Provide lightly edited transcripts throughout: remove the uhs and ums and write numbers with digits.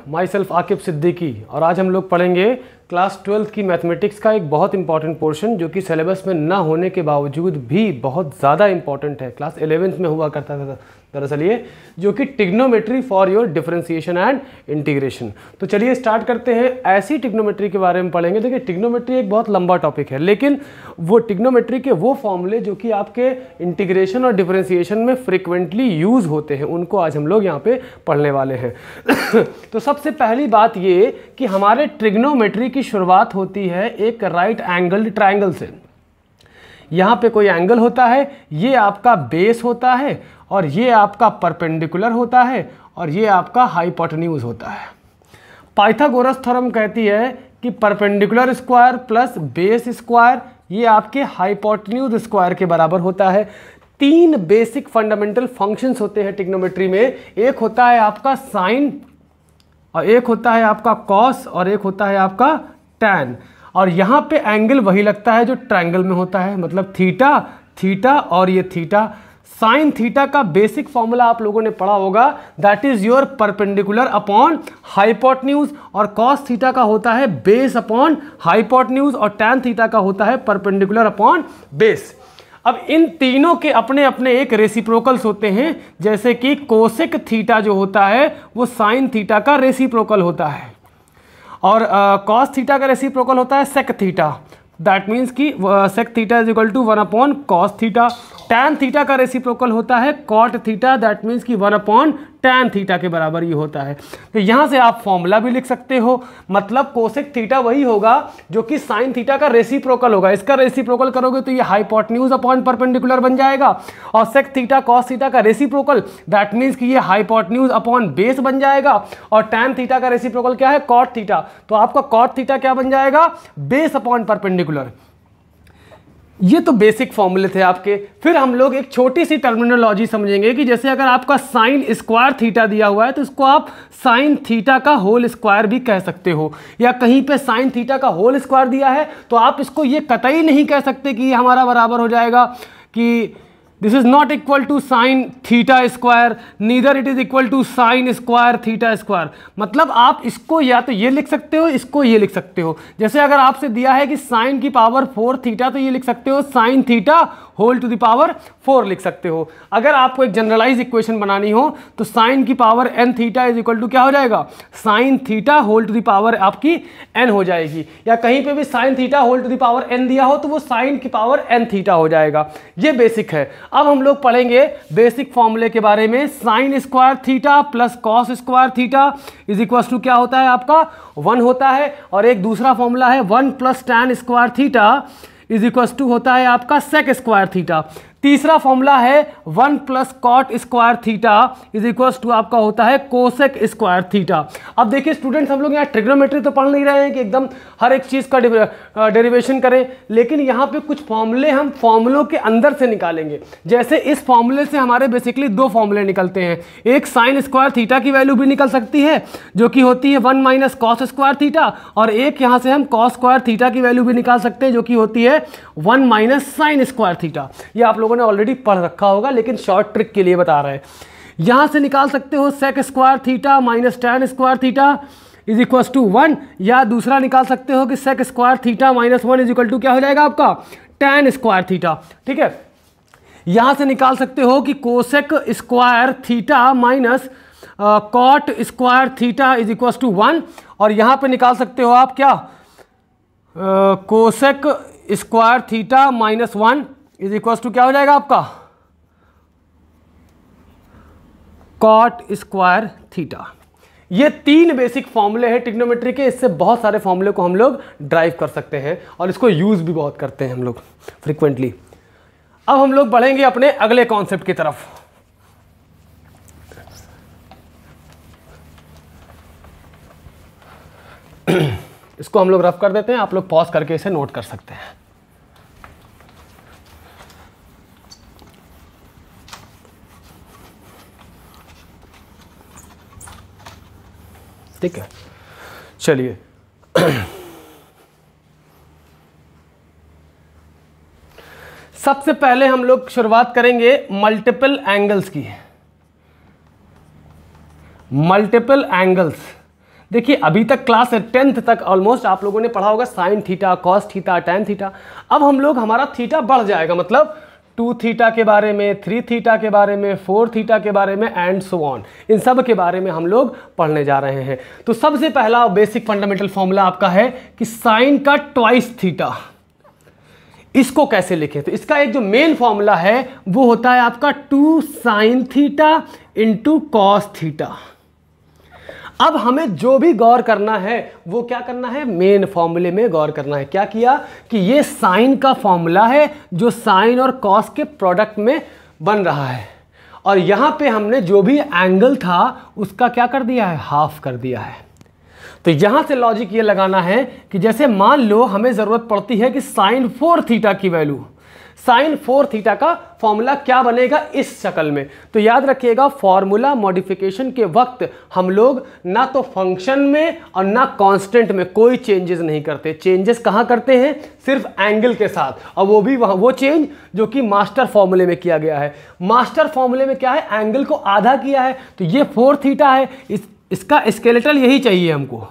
My self Aqib Siddiqui और आज हम लोग पढ़ेंगे क्लास 12th की मैथमेटिक्स का एक बहुत इंपॉर्टेंट पोर्शन जो कि सिलेबस में ना होने के बावजूद भी बहुत ज़्यादा इंपॉर्टेंट है। क्लास 11th में हुआ करता था दरअसल ये, जो कि trigonometry for your differentiation and integration. तो चलिए स्टार्ट करते हैं। ऐसी ट्रिग्नोमेट्री के बारे में पढ़ेंगे। देखिए ट्रिग्नोमेट्री एक बहुत लंबा टॉपिक है, लेकिन वो ट्रिग्नोमेट्री के वो फॉर्मूले जो कि आपके इंटीग्रेशन और डिफरेंशिएशन में फ्रिक्वेंटली यूज़ होते हैं, उनको आज हम लोग यहाँ पे पढ़ने वाले हैं। तो सबसे पहली बात ये कि हमारे ट्रिग्नोमेट्री की शुरुआत होती है एक राइट एंगल्ड ट्राइंगल से। यहाँ पे कोई एंगल होता है, ये आपका बेस होता है और ये आपका परपेंडिकुलर होता है और ये आपका हाइपोटेन्यूज होता है। पाइथागोरस थ्योरम कहती है कि perpendicular square plus base square ये आपके हाइपोटेन्यूज स्क्वायर के बराबर होता है। तीन बेसिक फंडामेंटल फंक्शंस होते हैं ट्रिग्नोमेट्री में। एक होता है आपका साइन और एक होता है आपका कॉस और एक होता है आपका टैन। और यहाँ पे एंगल वही लगता है जो ट्रायंगल में होता है, मतलब थीटा, थीटा और ये थीटा। साइन थीटा का बेसिक फॉर्मूला आप लोगों ने पढ़ा होगा, that is your perpendicular upon hypotenuse. और कॉस थीटा का होता है बेस अपॉन हाइपोटेन्यूज और टैन थीटा का होता है परपेंडिकुलर अपॉन बेस। अब इन तीनों के अपने अपने एक रेसिप्रोकल्स होते हैं, जैसे कि कोसेक थीटा जो होता है वो साइन थीटा का रेसिप्रोकल होता है और कॉस थीटा का रेसिप्रोकल होता है सेक थीटा। दैट मीन्स कि sec theta is equal to 1 upon cos theta. Tan theta का रेसिप्रोकल होता है कॉट थीटा। दैट मीन्स कि 1 अपॉन टैन थीटा के बराबर ये होता है। तो यहाँ से आप फॉर्मूला भी लिख सकते हो, मतलब कोसेक थीटा वही होगा जो कि साइन थीटा का रेसिप्रोकल होगा। इसका रेसिप्रोकल करोगे तो ये हाइपोटेन्यूज अपॉन परपेंडिकुलर बन जाएगा और सेक थीटा कॉस थीटा का रेसिप्रोकल दैट मीन्स कि ये हाइपोटेन्यूज अपॉन बेस बन जाएगा। और टैन थीटा का रेसिप्रोकल क्या है? Cot theta. तो आपका कॉट थीटा क्या बन जाएगा? Base upon perpendicular. ये तो बेसिक फॉर्मूले थे आपके। फिर हम लोग एक छोटी सी टर्मिनोलॉजी समझेंगे कि जैसे अगर आपका साइन स्क्वायर थीटा दिया हुआ है तो इसको आप साइन थीटा का होल स्क्वायर भी कह सकते हो, या कहीं पे साइन थीटा का होल स्क्वायर दिया है तो आप इसको ये कतई नहीं कह सकते कि ये हमारा बराबर हो जाएगा कि this is not equal to sine theta square, neither it is equal to sine square theta square. मतलब आप इसको या तो ये लिख सकते हो, इसको ये लिख सकते हो। जैसे अगर आपसे दिया है कि साइन की पावर 4 थीटा तो ये लिख सकते हो sine theta whole to the power 4 लिख सकते हो। अगर आपको एक जनरलाइज इक्वेशन बनानी हो तो साइन की power n theta is equal to क्या हो जाएगा? Sine theta whole to the power आपकी n हो जाएगी। या कहीं पे भी sine theta whole to the power n दिया हो तो वो साइन की पावर n थीटा हो जाएगा। ये बेसिक है। अब हम लोग पढ़ेंगे बेसिक फॉर्मूले के बारे में। Sine square theta plus cos square theta is equal to क्या होता है? आपका 1 होता है। और एक दूसरा फॉर्मूला है 1 plus tan square theta is equal to होता है आपका सेक स्क्वायर थीटा। तीसरा फॉर्मूला है 1 plus cot square theta is equal to आपका होता है कोसेक स्क्वायर थीटा। अब देखिए स्टूडेंट्स, हम लोग यहाँ ट्रिग्नोमेट्री तो पढ़ नहीं रहे हैं कि एकदम हर एक चीज़ का डेरिवेशन करें, लेकिन यहाँ पे कुछ फॉर्मूले हम फॉर्मूलों के अंदर से निकालेंगे। जैसे इस फॉर्मूले से हमारे बेसिकली दो फॉर्मूले निकलते हैं। एक साइन स्क्वायर थीटा की वैल्यू भी निकल सकती है जो कि होती है 1 माइनस कॉस स्क्वायर थीटा, और एक यहाँ से हम कॉस स्क्वायर थीटा की वैल्यू भी निकाल सकते हैं जो कि होती है 1 माइनस साइन स्क्वायर थीटा। ये आप लोगों ने ऑलरेडी पढ़ रखा होगा, लेकिन शॉर्ट ट्रिक के लिए बता रहे हैं। यहां से निकाल सकते हो sec square theta minus tan square theta is equal to 1, या दूसरा निकाल सकते हो कि sec square theta minus 1 is equal to क्या हो जाएगा? आपका टैन स्क्वायर थीटा। ठीक है। यहां से निकाल सकते हो कि cosec square theta minus cot square theta is equal to 1, और यहां पे निकाल सकते हो आप क्या? Cosec square theta minus 1 is equal to क्या हो जाएगा? आपका कॉट स्क्वायर थीटा। ये तीन बेसिक फॉर्मूले हैं ट्रिग्नोमेट्री के। इससे बहुत सारे फॉर्मूले को हम लोग ड्राइव कर सकते हैं और इसको यूज भी बहुत करते हैं हम लोग फ्रीक्वेंटली। अब हम लोग बढ़ेंगे अपने अगले कॉन्सेप्ट की तरफ। इसको हम लोग रफ कर देते हैं, आप लोग पॉज करके इसे नोट कर सकते हैं। ठीक है, चलिए सबसे पहले हम लोग शुरुआत करेंगे मल्टीपल एंगल्स की। मल्टीपल एंगल्स देखिए अभी तक क्लास 10th तक ऑलमोस्ट आप लोगों ने पढ़ा होगा sine theta, cos theta, tan theta. अब हम लोग हमारा थीटा बढ़ जाएगा, मतलब 2 थीटा के बारे में, 3 थीटा के बारे में, 4 थीटा के बारे में एंड सो ऑन, इन सब के बारे में हम लोग पढ़ने जा रहे हैं। तो सबसे पहला बेसिक फंडामेंटल फॉर्मूला आपका है कि साइन का ट्वाइस थीटा, इसको कैसे लिखें। तो इसका एक जो मेन फॉर्मूला है वो होता है आपका 2 sine theta into cos theta. अब हमें जो भी गौर करना है वो क्या करना है, मेन फॉर्मूले में गौर करना है। क्या किया कि ये साइन का फॉर्मूला है जो साइन और कॉस के प्रोडक्ट में बन रहा है, और यहां पे हमने जो भी एंगल था उसका क्या कर दिया है, हाफ कर दिया है। तो यहां से लॉजिक ये लगाना है कि जैसे मान लो हमें जरूरत पड़ती है कि साइन 4 थीटा की वैल्यू, साइन 4 थीटा का फॉर्मूला क्या बनेगा इस शक्ल में। तो याद रखिएगा फॉर्मूला मॉडिफिकेशन के वक्त हम लोग ना तो फंक्शन में और ना कांस्टेंट में कोई चेंजेस नहीं करते। चेंजेस कहाँ करते हैं, सिर्फ एंगल के साथ, और वो भी वहाँ वो चेंज जो कि मास्टर फॉर्मूले में किया गया है। मास्टर फॉर्मूले में क्या है, एंगल को आधा किया है, तो ये 4 थीटा है, इसका स्केलेटल यही चाहिए हमको।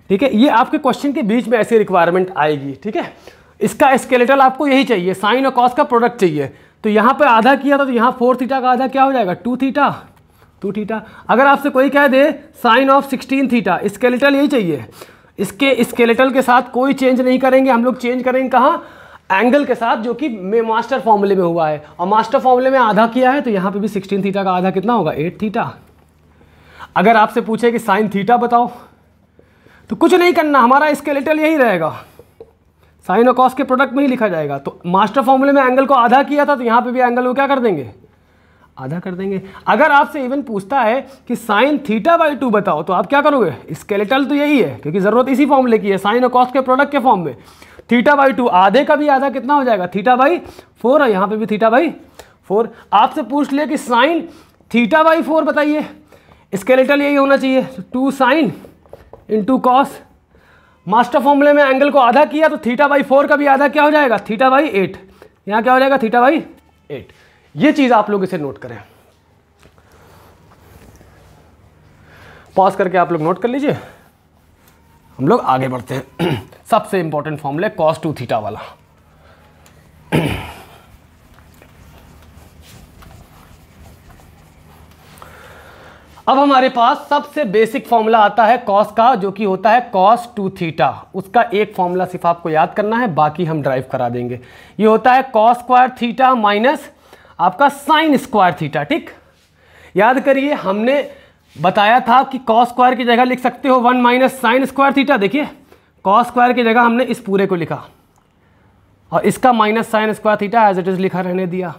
ठीक है, ये आपके क्वेश्चन के बीच में ऐसी रिक्वायरमेंट आएगी। ठीक है, इसका स्केलेटल आपको यही चाहिए, साइन और कॉस का प्रोडक्ट चाहिए। तो यहाँ पे आधा किया था तो यहाँ 4 थीटा का आधा क्या हो जाएगा, 2 थीटा, 2 थीटा। अगर आपसे कोई कह दे साइन ऑफ 16 थीटा, स्केलेटल यही चाहिए। इसके स्केलेटल के साथ कोई चेंज नहीं करेंगे, हम लोग चेंज करेंगे कहाँ, एंगल के साथ, जो कि मास्टर फॉर्मूले में हुआ है। और मास्टर फॉर्मूले में आधा किया है तो यहाँ पे भी 16 थीटा का आधा कितना होगा, 8 थीटा। अगर आपसे पूछे कि साइन थीटा बताओ तो कुछ नहीं करना, हमारा स्केलेटल यही रहेगा, साइन और कॉस के प्रोडक्ट में ही लिखा जाएगा। तो मास्टर फॉर्मूले में एंगल को आधा किया था तो यहाँ पे भी एंगल को क्या कर देंगे, आधा कर देंगे। अगर आपसे इवन पूछता है कि साइन थीटा बाई 2 बताओ तो आप क्या करोगे, स्केलेटल तो यही है क्योंकि जरूरत इसी फॉर्मूले की है, साइन और कॉस के प्रोडक्ट के फॉर्म में। थीटा बाई 2, आधे का भी आधा कितना हो जाएगा, थीटा बाई 4, और यहाँ पे भी थीटा बाई 4। आपसे पूछ ले कि साइन थीटा बाई 4 बताइए, स्केलेटल यही होना चाहिए, 2 साइन इंटू कॉस। मास्टर फॉर्मूले में एंगल को आधा किया तो थीटा बाई 4 का भी आधा क्या हो जाएगा, थीटा बाई 8। यहाँ क्या हो जाएगा, थीटा बाई 8। ये चीज़ आप लोग इसे नोट करें, पॉज करके आप लोग नोट कर लीजिए। हम लोग आगे बढ़ते हैं। सबसे इंपॉर्टेंट फॉर्मूला कॉस 2 थीटा वाला। अब हमारे पास सबसे बेसिक फॉर्मूला आता है कॉस का, जो कि होता है कॉस 2 थीटा। उसका एक फॉर्मूला सिर्फ आपको याद करना है, बाकी हम ड्राइव करा देंगे। ये होता है कॉस स्क्वायर थीटा माइनस आपका साइन स्क्वायर थीटा। ठीक, याद करिए हमने बताया था कि कॉस स्क्वायर की जगह लिख सकते हो 1 माइनस साइन स्क्वायर थीटा। देखिए कॉस स्क्वायर की जगह हमने इस पूरे को लिखा और इसका minus sine square theta as it is लिखा रहने दिया।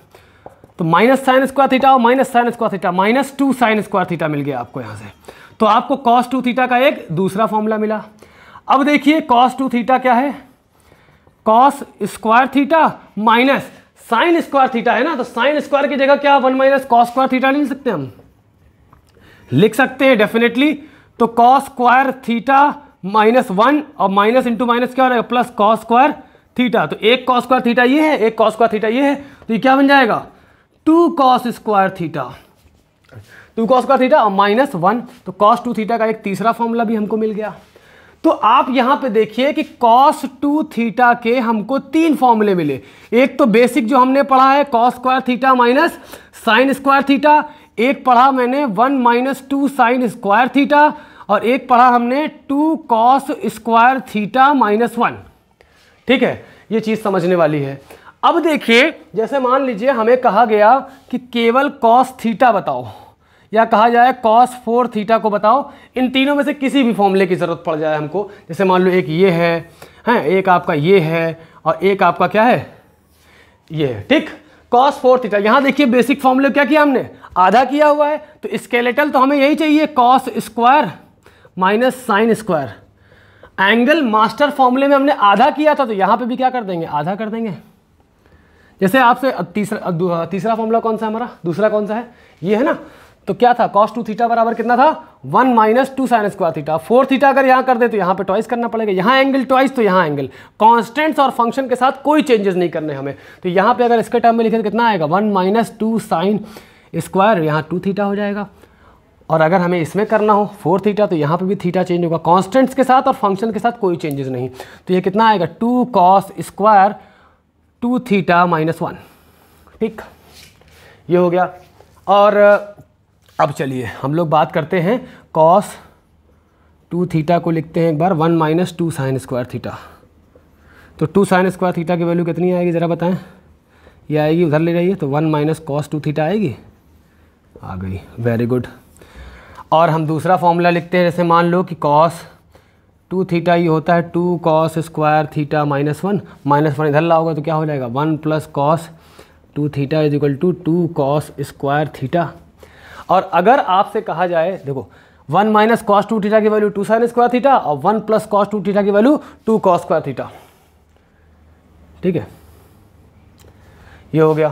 तो माइनस साइन स्क्वायर थीटा और minus sine square theta, -2 sine square theta मिल गया आपको यहाँ से। तो आपको कॉस 2 थीटा का एक दूसरा फॉर्मूला मिला। अब देखिए कॉस 2 थीटा क्या है, cos square theta minus sine square theta है ना, तो साइन स्क्वायर की जगह क्या 1 माइनस कॉस स्क्वायर थीटा नहीं लिख सकते, हम लिख सकते हैं डेफिनेटली। तो कॉस स्क्वायर थीटा -1 और माइनस इंटू माइनस क्या हो जाएगा, प्लस कॉस स्क्वायर थीटा। तो एक कॉस स्क्वायर थीटा ये है, एक कॉस स्क्वायर थीटा ये है, तो ये क्या बन जाएगा 2 cos square theta, 2 cos square theta और -1। तो कॉस 2 थीटा का एक तीसरा फॉर्मूला भी हमको मिल गया। तो आप यहां पे देखिए कि कॉस 2 थीटा के हमको 3 फॉर्मूले मिले। एक तो बेसिक जो हमने पढ़ा है cos square theta minus sine square theta, एक पढ़ा मैंने 1 माइनस 2 साइन स्क्वायर थीटा, और एक पढ़ा हमने 2 कॉस स्क्वायर थीटा -1। ठीक है, ये चीज समझने वाली है। अब देखिए जैसे मान लीजिए हमें कहा गया कि केवल कॉस थीटा बताओ, या कहा जाए कॉस 4 थीटा को बताओ, इन तीनों में से किसी भी फॉर्मूले की जरूरत पड़ जाए हमको। जैसे मान लो एक ये है, एक आपका ये है, और एक आपका क्या है, ये है। ठीक, कॉस 4 थीटा। यहाँ देखिए बेसिक फॉर्मूले क्या किया हमने, आधा किया हुआ है, तो स्केलेटल तो हमें यही चाहिए cos square minus sine square. Angle master फॉर्मूले में हमने आधा किया था, तो यहाँ पे भी क्या कर देंगे, आधा कर देंगे। जैसे आपसे तीसरा फॉर्मूला कौन सा है हमारा, दूसरा कौन सा है, ये है ना। तो क्या था, कॉस 2 थीटा बराबर कितना था, 1 minus 2 sine square theta. 4 theta अगर यहाँ कर दे तो यहाँ पे ट्वाइस करना पड़ेगा, यहाँ एंगल ट्वाइस तो यहाँ एंगल। कॉन्स्टेंट्स और फंक्शन के साथ कोई चेंजेस नहीं करने हमें। तो यहाँ पे अगर इसके टर्म में लिखे तो कितना आएगा, 1 माइनस 2 साइन स्क्वायर, यहाँ 2 थीटा हो जाएगा। और अगर हमें इसमें करना हो 4 थीटा तो यहाँ पे भी थीटा चेंज होगा, कांस्टेंट्स के साथ और फंक्शन के साथ कोई चेंजेस नहीं। तो ये कितना आएगा 2 cos स्क्वायर 2 थीटा माइनस 1। ठीक, ये हो गया। और अब चलिए हम लोग बात करते हैं cos 2 थीटा को लिखते हैं एक बार 1 माइनस 2 साइन स्क्वायर थीटा। तो 2 साइन स्क्वायर थीटा की वैल्यू कितनी आएगी ज़रा बताएं। ये आएगी, उधर ले जाइए, तो 1 माइनस cos 2 थीटा आएगी, आ गई, वेरी गुड। और हम दूसरा फॉर्मूला लिखते हैं, जैसे मान लो कि cos 2 थीटा ये होता है 2 cos स्क्वायर थीटा माइनस 1 इधर लाओगे तो क्या हो जाएगा 1 plus cos 2 theta is equal to 2 cos square theta. और अगर आपसे कहा जाए, देखो 1 माइनस cos 2 थीटा की वैल्यू 2 साइन स्क्वायर थीटा और 1 प्लस cos 2 थीटा की वैल्यू 2 cos स्क्वायर थीटा। ठीक है, ये हो गया।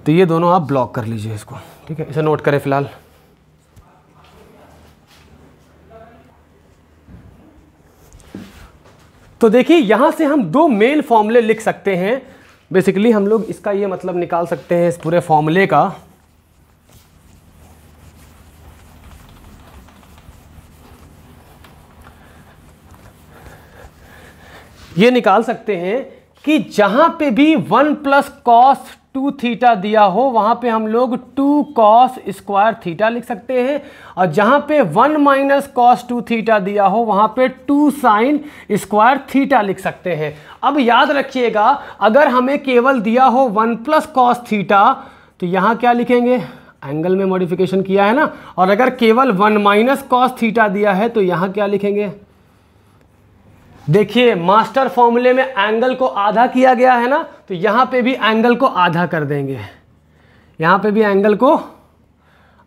तो ये दोनों आप ब्लॉक कर लीजिए इसको। ठीक है, इसे नोट करें फिलहाल। तो देखिए यहां से हम दो मेन फॉर्मूले लिख सकते हैं। बेसिकली हम लोग इसका ये मतलब निकाल सकते हैं इस पूरे फॉर्मूले का, ये निकाल सकते हैं कि जहां पे भी 1 प्लस कॉस 2 थीटा दिया हो वहां पे हम लोग 2 cos स्क्वायर थीटा लिख सकते हैं, और जहां पे 1 माइनस cos 2 थीटा दिया हो वहां पे 2 साइन स्क्वायर थीटा लिख सकते हैं। अब याद रखिएगा, अगर हमें केवल दिया हो 1 प्लस कॉस थीटा तो यहां क्या लिखेंगे, एंगल में मॉडिफिकेशन किया है ना, और अगर केवल 1 माइनस कॉस थीटा दिया है तो यहां क्या लिखेंगे। देखिए मास्टर फॉर्मूले में एंगल को आधा किया गया है ना, तो यहां पे भी एंगल को आधा कर देंगे, यहां पे भी एंगल को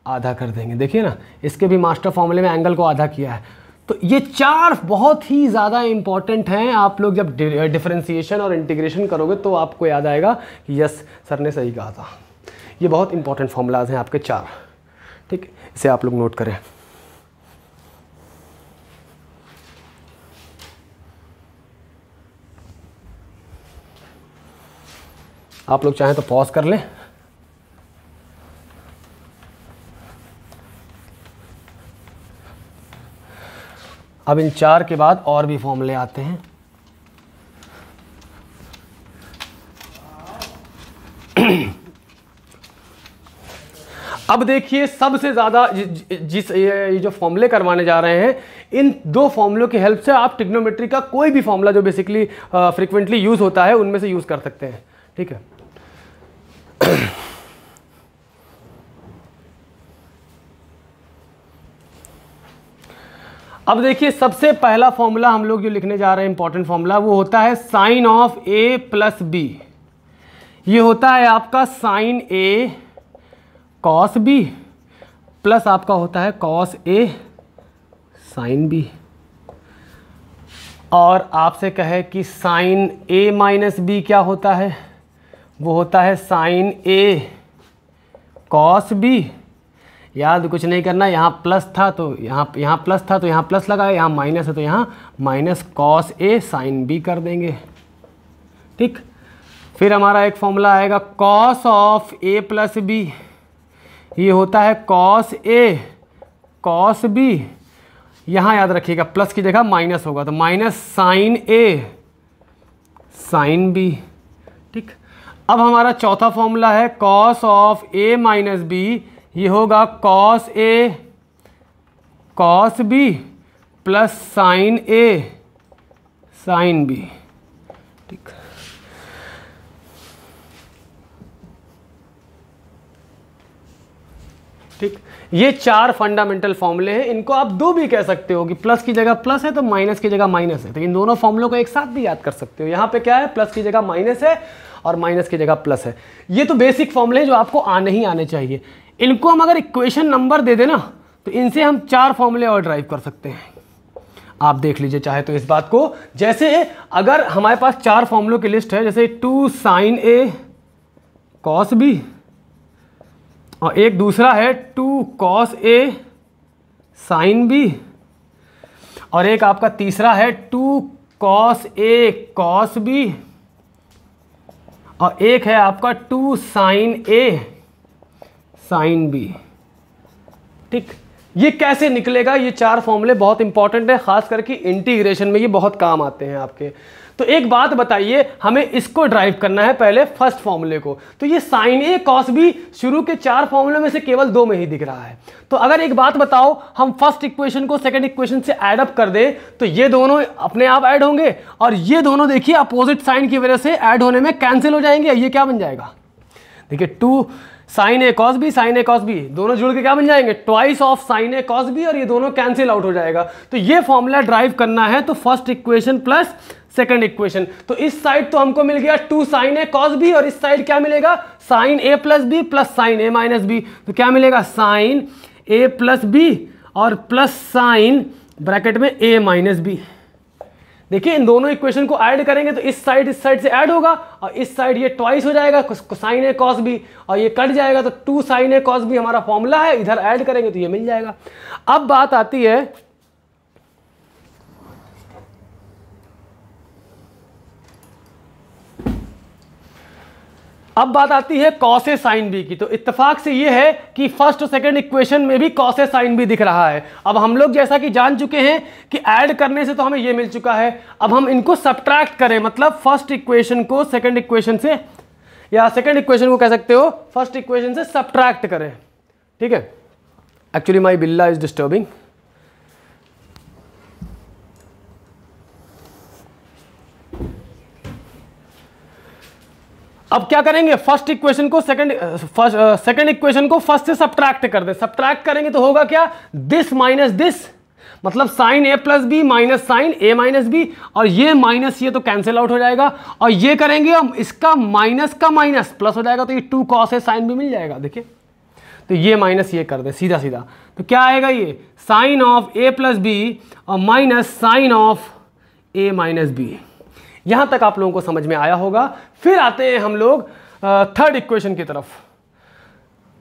आधा कर देंगे। देखिए ना, इसके भी मास्टर फॉर्मूले में एंगल को आधा किया है। तो ये चार बहुत ही ज़्यादा इंपॉर्टेंट हैं। आप लोग जब डिफरेंशिएशन और इंटीग्रेशन करोगे तो आपको याद आएगा कि यस सर ने सही कहा था। ये बहुत इंपॉर्टेंट फॉर्मूलाज हैं आपके चार। ठीक, इसे आप लोग नोट करें। आप लोग चाहें तो पॉज कर लें। अब इन चार के बाद और भी फॉर्मूले आते हैं। अब देखिए सबसे ज़्यादा जिस ये जो फॉर्मूले करवाने जा रहे हैं, इन दो फॉर्मूलों की हेल्प से आप ट्रिग्नोमेट्री का कोई भी फॉर्मूला जो बेसिकली फ्रीक्वेंटली यूज़ होता है उनमें से यूज़ कर सकते हैं। ठीक है, अब देखिए सबसे पहला फॉर्मूला हम लोग जो लिखने जा रहे हैं इंपॉर्टेंट फॉर्मूला, वो होता है sine of A plus B. ये होता है आपका sine A cos B plus आपका होता है कॉस ए साइन बी। और आपसे कहे कि साइन ए माइनस बी क्या होता है, वो होता है साइन ए कॉस बी। याद कुछ नहीं करना, यहाँ प्लस था तो यहाँ प्लस था तो यहाँ प्लस लगाया, यहाँ माइनस है तो यहाँ minus cos A sine B कर देंगे। ठीक, फिर हमारा एक फॉर्मूला आएगा cos of A plus B. ये होता है कॉस ए कॉस बी। यहाँ याद रखिएगा प्लस की जगह माइनस होगा तो minus sine A sine B. ठीक, अब हमारा चौथा फॉर्मूला है cos of A minus B. ये होगा cos A cos B plus sine A sine B. ठीक, ठीक, ये चार फंडामेंटल फॉर्मूले हैं। इनको आप दो भी कह सकते हो कि प्लस की जगह प्लस है तो माइनस की जगह माइनस है, तो इन दोनों फॉर्मूलों को एक साथ भी याद कर सकते हो। यहाँ पे क्या है, प्लस की जगह माइनस है और माइनस की जगह प्लस है। ये तो बेसिक फॉर्मूले हैं जो आपको आने ही आने चाहिए। इनको हम अगर इक्वेशन नंबर दे देना तो इनसे हम चार फॉर्मूले और ड्राइव कर सकते हैं। आप देख लीजिए चाहे तो इस बात को, जैसे अगर हमारे पास चार फॉर्मूलों की लिस्ट है, जैसे 2 साइन ए कॉस बी, और एक दूसरा है 2 कॉस ए साइन बी, और एक आपका तीसरा है 2 कॉस ए कॉस बी, और एक है आपका 2 साइन ए साइन बी। ठीक, ये कैसे निकलेगा, ये 4 फॉर्मूले बहुत इंपॉर्टेंट है, खास करके इंटीग्रेशन में ये बहुत काम आते हैं आपके। तो एक बात बताइए, हमें इसको ड्राइव करना है पहले फर्स्ट फॉर्मूले को। तो ये साइन ए कॉस बी शुरू के 4 फॉर्मूले में से केवल 2 में ही दिख रहा है। तो अगर एक बात बताओ, हम फर्स्ट इक्वेशन को सेकंड इक्वेशन से ऐड अप कर दे तो ये दोनों अपने आप ऐड होंगे, और ये दोनों देखिए अपोजिट साइन की वजह से ऐड होने में कैंसिल हो जाएंगे। ये क्या बन जाएगा, देखिए 2 sine A cos B, sine A cos B दोनों जुड़ के क्या बन जाएंगे, twice of sine A cos B, और ये दोनों कैंसिल आउट हो जाएगा। तो ये फॉर्मूला ड्राइव करना है तो first equation plus second equation. तो इस साइड तो हमको मिल गया 2 साइन ए कॉस बी, और इस साइड क्या मिलेगा, साइन ए प्लस बी प्लस साइन ए माइनस बी। तो क्या मिलेगा, साइन ए प्लस बी और प्लस साइन ब्रैकेट में ए माइनस बी। देखिए इन दोनों इक्वेशन को ऐड करेंगे तो इस साइड से ऐड होगा, और इस साइड ये ट्वाइस हो जाएगा साइन ए कॉस बी, और ये कट जाएगा तो 2 साइन ए कॉस बी हमारा फॉर्मूला है, इधर ऐड करेंगे तो ये मिल जाएगा। अब बात आती है कॉस ए साइन बी की। तो इत्तेफाक से ये है कि फर्स्ट और सेकंड इक्वेशन में भी कॉस ए साइन बी दिख रहा है। अब हम लोग जैसा कि जान चुके हैं कि ऐड करने से तो हमें ये मिल चुका है, अब हम इनको सब्ट्रैक्ट करें, मतलब फर्स्ट इक्वेशन को सेकंड इक्वेशन से, या सेकंड इक्वेशन को कह सकते हो फर्स्ट इक्वेशन से सब्ट्रैक्ट करें। ठीक है, एक्चुअली माई बिल्ला इज डिस्टर्बिंग। अब क्या करेंगे, फर्स्ट इक्वेशन को सेकंड इक्वेशन को फर्स्ट से सब्ट्रैक्ट कर दे। सब्ट्रैक्ट करेंगे तो होगा क्या, दिस माइनस दिस, मतलब साइन ए प्लस बी माइनस साइन ए माइनस बी, और ये माइनस ये तो कैंसिल आउट हो जाएगा, और ये करेंगे हम इसका माइनस का माइनस प्लस हो जाएगा, तो ये 2 कॉस ए साइन बी मिल जाएगा। देखिए तो ये माइनस ये कर दे सीधा सीधा, तो क्या आएगा, ये sine of A plus B और minus sine of A minus B. यहां तक आप लोगों को समझ में आया होगा। फिर आते हैं हम लोग थर्ड इक्वेशन की तरफ,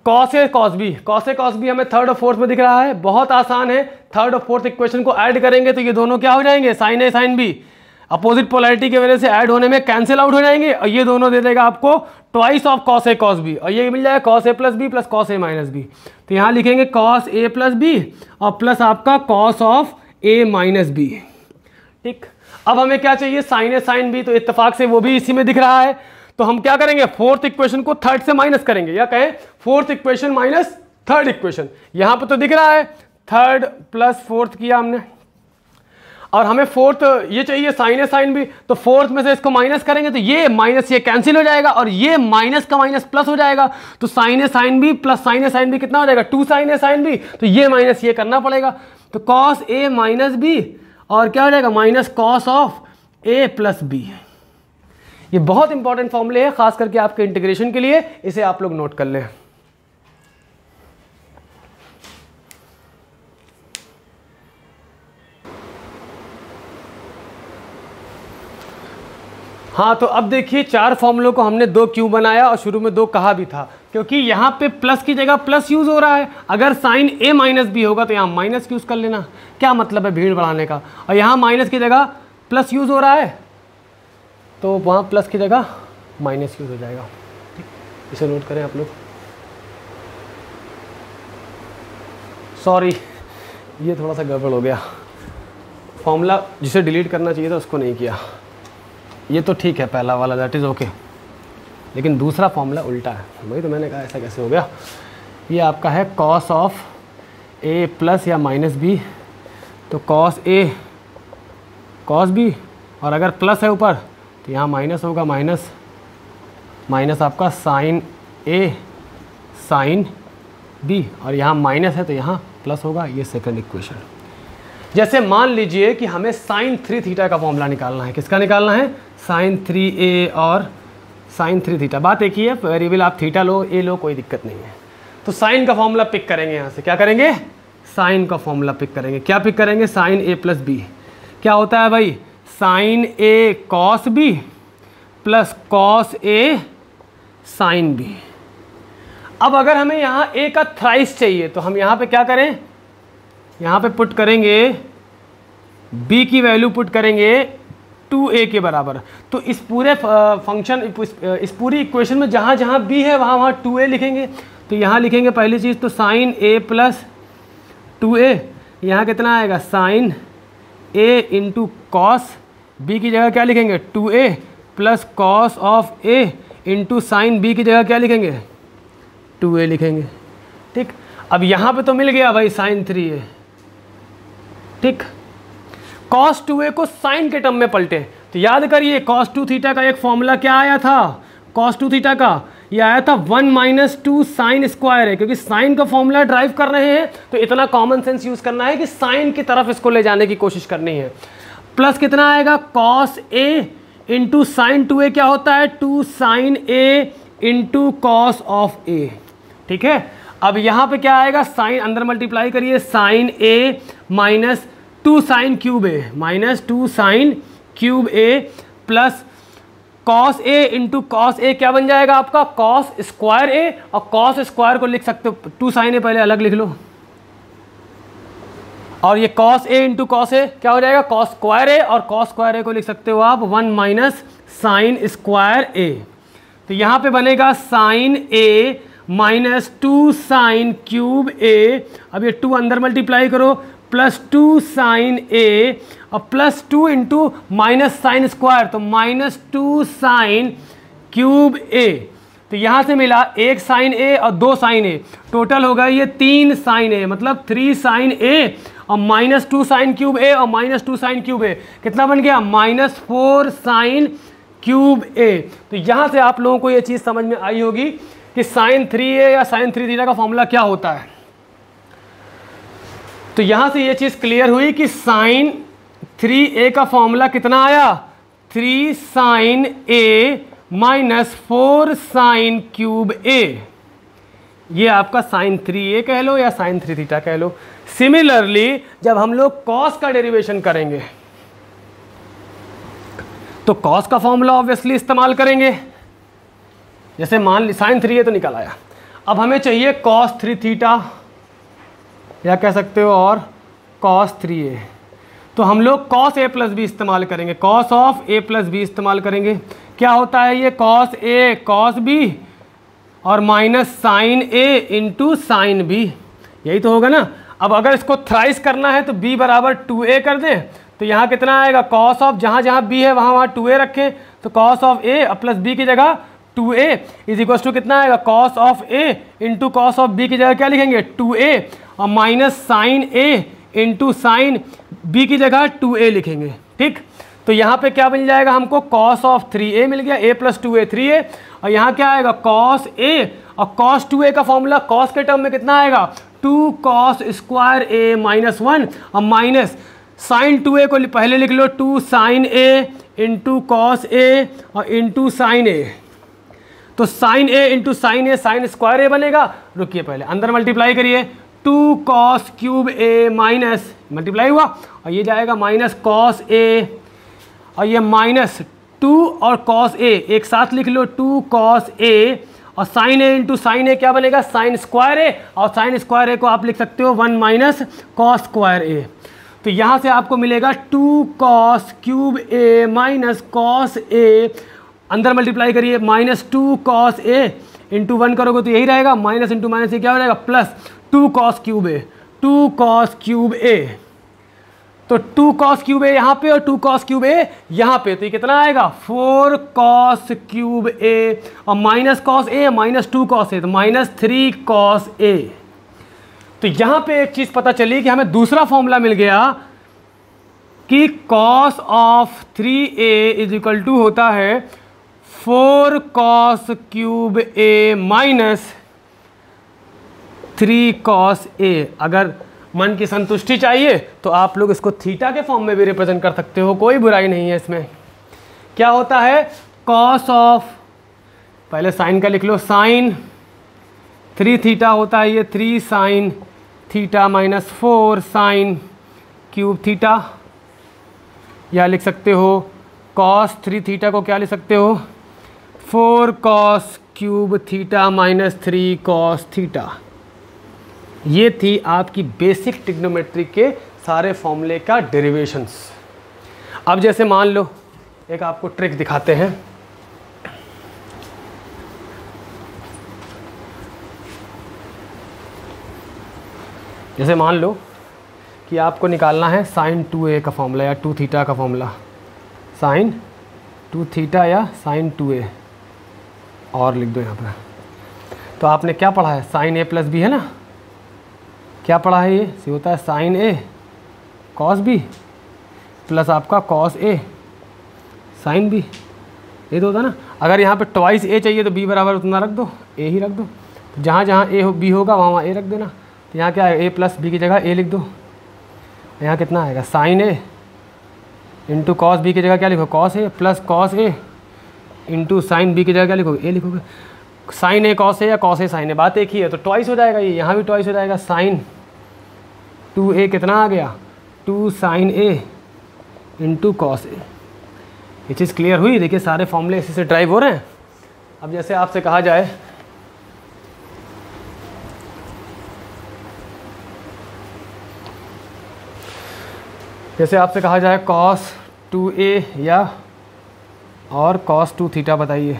cos A cos B. Cos A cos B हमें थर्ड और फोर्थ में दिख रहा है, बहुत आसान है। थर्ड और फोर्थ इक्वेशन को ऐड करेंगे तो ये दोनों क्या हो जाएंगे, sign A sine B, opposite polarity की वजह से ऐड होने में कैंसिल आउट हो जाएंगे, और ये दोनों दे देगा आपको twice of cos A cos B, और ये मिल जाएगा cos A plus B plus cos A minus B. तो यहाँ लिखेंगे कॉस ए प्लस बी और प्लस आपका cos of A minus B. ठीक, अब हमें क्या चाहिए, साइन ए साइन बी, तो इत्तेफाक से वो भी इसी में दिख रहा है। तो हम क्या करेंगे, फोर्थ इक्वेशन को थर्ड से माइनस करेंगे, या कहें fourth equation minus third equation. यहां पर तो दिख रहा है थर्ड प्लस फोर्थ किया हमने, और हमें फोर्थ ये चाहिए साइन ए साइन बी, तो फोर्थ में से इसको माइनस करेंगे तो ये माइनस ये कैंसिल हो जाएगा, और ये माइनस का माइनस प्लस हो जाएगा, तो sign A sine B plus sine A sine B कितना हो जाएगा, 2 साइन ए साइन बी, तो ये माइनस ये करना पड़ेगा, तो कॉस ए माइनस बी और क्या हो जाएगा, minus cos of A plus B. ये बहुत इंपॉर्टेंट फॉर्मूले है, खास करके आपके इंटीग्रेशन के लिए, इसे आप लोग नोट कर लें। हाँ, तो अब देखिए 4 फॉर्मूलों को हमने 2 क्यों बनाया, और शुरू में 2 कहा भी था, क्योंकि यहाँ पे प्लस की जगह प्लस यूज हो रहा है। अगर साइन ए माइनस बी होगा तो यहाँ माइनस यूज कर लेना, क्या मतलब है भीड़ बढ़ाने का, और यहाँ माइनस की जगह प्लस यूज हो रहा है तो वहाँ प्लस की जगह माइनस यूज हो जाएगा। ठीक, इसे नोट करें आप लोग। सॉरी, ये थोड़ा सा गड़बड़ हो गया, फॉर्मूला जिसे डिलीट करना चाहिए था उसको नहीं किया। ये तो ठीक है पहला वाला, दैट इज़ ओके, लेकिन दूसरा फॉर्मूला उल्टा है, वही तो मैंने कहा ऐसा कैसे हो गया। ये आपका है कॉस ऑफ ए प्लस या माइनस बी, तो कॉस ए कॉस बी, और अगर प्लस है ऊपर तो यहाँ माइनस होगा, माइनस माइनस आपका साइन ए साइन बी, और यहाँ माइनस है तो यहाँ प्लस होगा। ये सेकंड इक्वेशन। जैसे मान लीजिए कि हमें साइन 3 थीटा का फॉर्मूला निकालना है, किसका निकालना है, साइन 3a और साइन 3 थीटा। बात एक ही है, वेरिएबल आप थीटा लो ए लो कोई दिक्कत नहीं है। तो साइन का फॉर्मूला पिक करेंगे, यहाँ से क्या करेंगे, साइन का फॉर्मूला पिक करेंगे। क्या पिक करेंगे, साइन ए प्लस बी। क्या होता है भाई, sign A cos B plus cos A sine B. अब अगर हमें यहाँ ए का थ्राइस चाहिए तो हम यहाँ पे क्या करें, यहाँ पे पुट करेंगे b की वैल्यू पुट करेंगे 2a के बराबर। तो इस पूरे फंक्शन, इस पूरी इक्वेशन में जहाँ जहाँ b है वहाँ वहाँ 2a लिखेंगे। तो यहाँ लिखेंगे पहली चीज़ तो साइन a प्लस 2a, यहाँ कितना आएगा sine a into cos b की जगह क्या लिखेंगे 2a plus cos of a into sine b की जगह क्या लिखेंगे 2a लिखेंगे। ठीक, अब यहाँ पे तो मिल गया भाई साइन 3a। ठीक, कॉस 2a को साइन के टर्म में पलटे तो याद करिए कॉस 2 थीटा का एक फॉर्मूला क्या आया था, कॉस 2 थीटा का ये आया था 1 माइनस 2 साइन स्क्वायर है, क्योंकि साइन का फॉर्मूला ड्राइव कर रहे हैं तो इतना कॉमन सेंस यूज करना है कि साइन की तरफ इसको ले जाने की कोशिश करनी है। प्लस कितना आएगा cos a into sign 2a क्या होता है 2 sine a into cos of a। ठीक है, अब यहाँ पे क्या आएगा साइन अंदर मल्टीप्लाई करिए sine a minus 2 sine cube a minus 2 sine cube a plus cos a into cos a क्या बन जाएगा आपका कॉस स्क्वायर a, और कॉस स्क्वायर को लिख सकते हो 2 साइन a पहले अलग लिख लो, और ये cos a into cos A क्या हो जाएगा cos स्क्वायर ए, और cos स्क्वायर ए को लिख सकते हो आप 1 माइनस साइन स्क्वायर ए। तो यहाँ पे बनेगा sine a minus 2 sine cube a, अब ये 2 अंदर मल्टीप्लाई करो प्लस 2 साइन a और plus 2 into minus sine square तो माइनस 2 साइन क्यूब a। तो यहाँ से मिला 1 साइन a और 2 साइन a, टोटल होगा ये 3 साइन a, मतलब 3 साइन a और माइनस 2 साइन क्यूब a और माइनस 2 साइन क्यूब a कितना बन गया माइनस 4 साइन क्यूब a। तो यहाँ से आप लोगों को ये चीज़ समझ में आई होगी कि साइन 3a या साइन 3 थीटा का फॉर्मूला क्या होता है। तो यहाँ से ये चीज़ क्लियर हुई कि साइन 3a का फॉर्मूला कितना आया 3 sine a minus 4 sine cube a। ये आपका साइन 3a कह लो या साइन 3 थीटा कह लो। सिमिलरली जब हम लोग कॉस का डेरिवेशन करेंगे तो कॉस का फॉर्मूला ऑब्वियसली इस्तेमाल करेंगे, जैसे मान ली साइन 3a तो निकल आया, अब हमें चाहिए कॉस 3 थीटा या कह सकते हो और कॉस 3a, तो हम लोग कॉस a प्लस बी इस्तेमाल करेंगे, cos of a plus B इस्तेमाल करेंगे। क्या होता है ये कॉस a कॉस b और minus sine a into sine b, यही तो होगा ना। अब अगर इसको थ्राइस करना है तो b बराबर 2a कर दें तो यहाँ कितना आएगा कॉस ऑफ जहाँ जहाँ b है वहाँ 2a रखें, तो cos of a plus b की जगह 2a इज इक्वल टू कितना आएगा cos of a into cos of b की जगह क्या लिखेंगे 2a और minus sine a into sine b की जगह 2a लिखेंगे। ठीक, तो यहाँ पे क्या मिल जाएगा हमको कॉस ऑफ 3a मिल गया, a प्लस 2a 3a, और यहाँ क्या आएगा कॉस a और कॉस 2a का फॉर्मूला कॉस के टर्म में कितना आएगा 2 कॉस स्क्वायर a माइनस 1 और माइनस साइन 2a को पहले लिख लो 2 sine a into cos a और इंटू साइन a, तो sine a into sine a sine square a बनेगा। रुकिए पहले अंदर मल्टीप्लाई करिए 2 cos cube a minus multiply हुआ और ये जाएगा माइनस कॉस a और ये माइनस 2 और कॉस a एक साथ लिख लो 2 कॉस a और sine a into sine a क्या बनेगा साइन स्क्वायर a, और साइन स्क्वायर a को आप लिख सकते हो 1 माइनस कॉस स्क्वायर a। तो यहाँ से आपको मिलेगा 2 cos cube a minus cos a, अंदर मल्टीप्लाई करिए माइनस 2 कॉस a इंटू 1 करोगे तो यही रहेगा, माइनस इंटू माइनस ये क्या हो जाएगा plus 2 cos cube a, 2 cos cube a, तो 2 कॉस क्यूब a यहाँ पे और 2 कॉस क्यूब a यहाँ पे, तो ये कितना आएगा 4 कॉस क्यूब a और minus cos a minus 2 cos a, तो माइनस 3 कॉस a। तो यहाँ पे एक चीज़ पता चली कि हमें दूसरा फॉर्मूला मिल गया कि cos of 3a is equal to होता है 4 cos cube a minus 3 cos a। अगर मन की संतुष्टि चाहिए तो आप लोग इसको थीटा के फॉर्म में भी रिप्रेजेंट कर सकते हो, कोई बुराई नहीं है इसमें। क्या होता है कॉस ऑफ, पहले साइन का लिख लो, साइन 3 थीटा होता है ये 3 sine theta minus 4 sine cube theta, या लिख सकते हो कॉस 3 थीटा को क्या लिख सकते हो 4 cos cube theta minus 3 cos theta. ये थी आपकी बेसिक ट्रिग्नोमेट्री के सारे फॉर्मूले का डेरिवेशंस। अब जैसे मान लो एक आपको ट्रिक दिखाते हैं, जैसे मान लो कि आपको निकालना है sin 2a का फॉर्मूला या 2 थीटा का फॉर्मूला, sin 2 थीटा या sin 2a, और लिख दो यहाँ पर। तो आपने क्या पढ़ा है, sin a प्लस बी है ना, क्या पढ़ा है ये होता है sin a cos b plus आपका cos a sin b, ये तो होता है ना। अगर यहाँ पे ट्वाइस a चाहिए तो b बराबर उतना रख दो, a ही रख दो। तो जहाँ जहाँ a b होगा वहाँ वहाँ a रख देना। तो यहाँ क्या है, a प्लस b की जगह a लिख दो। यहाँ कितना आएगा, sin a into cos B की जगह क्या लिखो, cos a plus cos a into sine B की जगह क्या लिखोगे, a लिखोगे। sin a cos a या cos a sin a, बात एक ही है, तो ट्वाइस हो जाएगा ये, यहाँ भी ट्वाइस हो जाएगा। sin 2a कितना आ गया, 2 sin a into cos a। ये चीज़ क्लियर हुई। देखिए सारे फॉर्मूले इसी से ड्राइव हो रहे हैं। अब जैसे आपसे कहा जाए cos 2a या और cos 2 थीटा बताइए,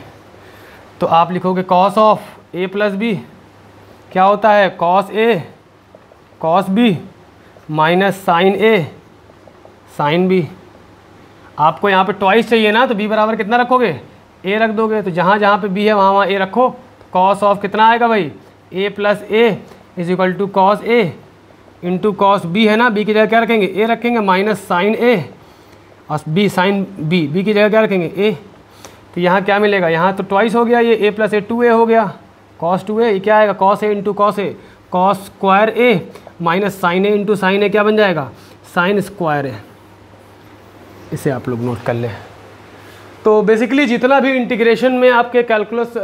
तो आप लिखोगे cos of a plus B क्या होता है, cos a cos b minus sin a sin b। आपको यहाँ पे ट्वाइस चाहिए ना, तो b बराबर कितना रखोगे, a रख दोगे। तो जहाँ जहाँ पे b है वहाँ वहाँ a रखो। cos ऑफ कितना आएगा भाई, a plus a is equal to cos a into cos b है ना, b की जगह क्या रखेंगे, a रखेंगे, माइनस साइन a और b साइन b की जगह क्या रखेंगे, a। तो यहाँ क्या मिलेगा, यहाँ तो ट्वाइस हो गया, ये a प्लस a 2a हो गया, cos 2a, ये क्या आएगा cos a into cos a, cos square a minus sine a into sine a क्या बन जाएगा, साइन स्क्वायर a। इसे आप लोग नोट कर लें। तो बेसिकली जितना भी इंटीग्रेशन में आपके कैलकुलस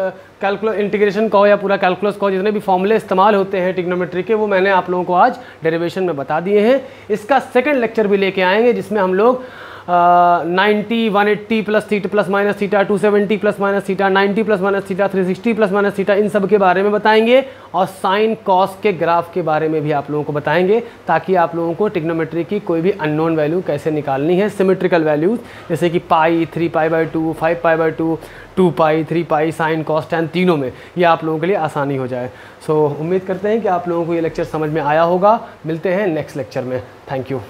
इंटीग्रेशन कहो या पूरा कैलकुलस कहो, जितने भी फॉर्मूले इस्तेमाल होते हैं ट्रिग्नोमेट्री के, वो मैंने आप लोगों को आज डेरिवेशन में बता दिए हैं। इसका सेकंड लेक्चर भी लेके आएंगे जिसमें हम लोग 90 180 plus theta plus minus theta, 270 plus minus theta, 90 plus minus theta, 360 plus minus theta, इन सब के बारे में बताएंगे। और साइन कॉस के ग्राफ के बारे में भी आप लोगों को बताएंगे, ताकि आप लोगों को ट्रिग्नोमेट्री की कोई भी अननोन वैल्यू कैसे निकालनी है, सिमेट्रिकल वैल्यूज जैसे कि पाई, 3π/2, 5π/2, 2π, 3π, साइन कॉस टैन, तीनों में ये आप लोगों के लिए आसानी हो जाए। सो उम्मीद करते हैं कि आप लोगों को ये लेक्चर समझ में आया होगा। मिलते हैं नेक्स्ट लेक्चर में। Thank you.